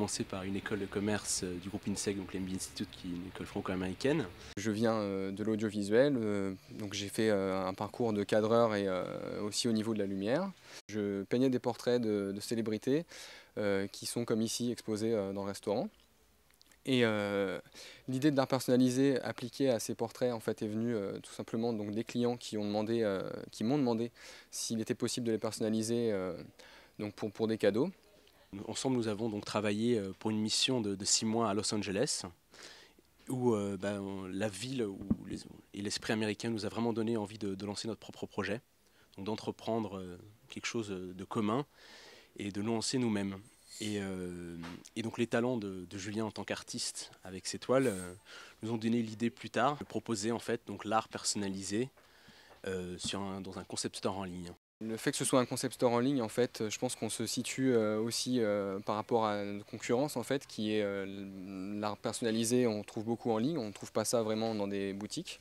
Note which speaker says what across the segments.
Speaker 1: commencé par une école de commerce du groupe INSEC, donc l'MBA Institute, qui est une école franco-américaine.
Speaker 2: Je viens de l'audiovisuel, donc j'ai fait un parcours de cadreur et aussi au niveau de la lumière. Je peignais des portraits de célébrités qui sont comme ici exposés dans le restaurant. Et l'idée de l'art personnalisé appliqué à ces portraits en fait, est venue tout simplement donc, des clients qui m'ont demandé s'il était possible de les personnaliser donc pour des cadeaux.
Speaker 1: Ensemble, nous avons donc travaillé pour une mission de 6 mois à Los Angeles, où la ville et l'esprit américain nous a vraiment donné envie de lancer notre propre projet, donc d'entreprendre quelque chose de commun et de nous lancer nous-mêmes. Et donc les talents de Julien en tant qu'artiste avec ses toiles nous ont donné l'idée plus tard de proposer en fait donc l'art personnalisé dans un concept store en ligne.
Speaker 2: Le fait que ce soit un concept store en ligne, en fait, je pense qu'on se situe aussi par rapport à notre concurrence, en fait, qui est l'art personnalisé, on trouve beaucoup en ligne, on ne trouve pas ça vraiment dans des boutiques.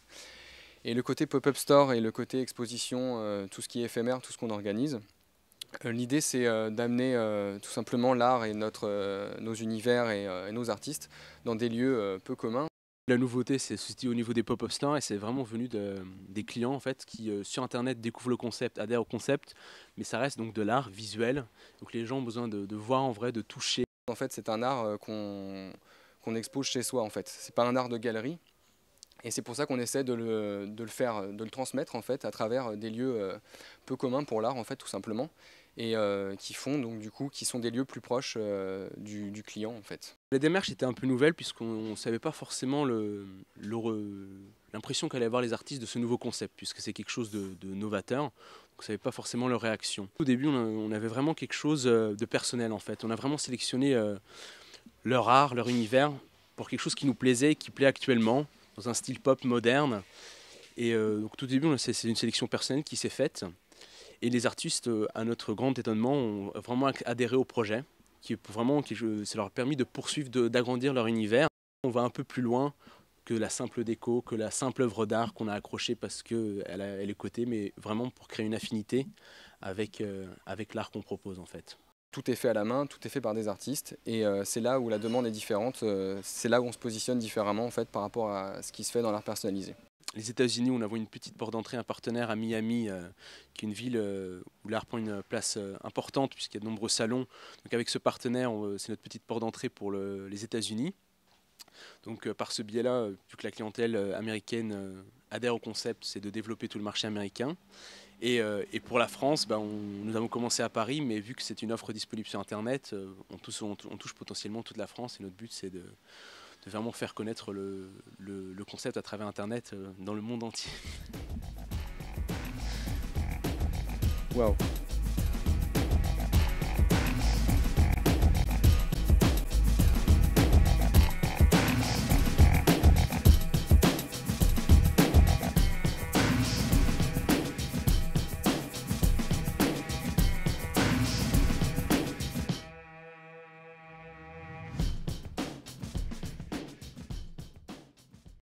Speaker 2: Et le côté pop-up store et le côté exposition, tout ce qui est éphémère, tout ce qu'on organise, l'idée c'est d'amener tout simplement l'art et nos univers et nos artistes dans des lieux peu communs.
Speaker 1: La nouveauté, c'est ceci au niveau des pop-up stores et c'est vraiment venu des clients en fait qui sur internet découvrent le concept, adhèrent au concept, mais ça reste donc de l'art visuel. Donc les gens ont besoin de voir en vrai, de toucher.
Speaker 2: En fait, c'est un art qu'on expose chez soi en fait. C'est pas un art de galerie. Et c'est pour ça qu'on essaie de le transmettre en fait à travers des lieux peu communs pour l'art en fait tout simplement et qui sont des lieux plus proches du client en fait.
Speaker 1: La démarche était un peu nouvelle puisqu'on ne savait pas forcément l'impression qu'allaient avoir les artistes de ce nouveau concept puisque c'est quelque chose de novateur. Donc on ne savait pas forcément leur réaction. Au début on avait vraiment quelque chose de personnel en fait. On a vraiment sélectionné leur art, leur univers pour quelque chose qui nous plaisait et qui plaît actuellement, dans un style pop moderne. Et donc tout début, c'est une sélection personnelle qui s'est faite. Et les artistes, à notre grand étonnement, ont vraiment adhéré au projet, ça leur a permis de poursuivre, d'agrandir leur univers. On va un peu plus loin que la simple déco, que la simple œuvre d'art qu'on a accrochée parce qu'elle est cotée, mais vraiment pour créer une affinité avec l'art qu'on propose en fait.
Speaker 2: Tout est fait à la main, tout est fait par des artistes et c'est là où la demande est différente, c'est là où on se positionne différemment en fait, par rapport à ce qui se fait dans l'art personnalisé.
Speaker 1: Les États-Unis, on a une petite porte d'entrée, un partenaire à Miami, qui est une ville où l'art prend une place importante puisqu'il y a de nombreux salons. Donc avec ce partenaire, c'est notre petite porte d'entrée pour les États-Unis. Donc par ce biais-là, vu que la clientèle américaine adhère au concept, c'est de développer tout le marché américain. Et pour la France, nous avons commencé à Paris, mais vu que c'est une offre disponible sur Internet, on touche potentiellement toute la France et notre but c'est de vraiment faire connaître le concept à travers Internet dans le monde entier.
Speaker 2: Waouh!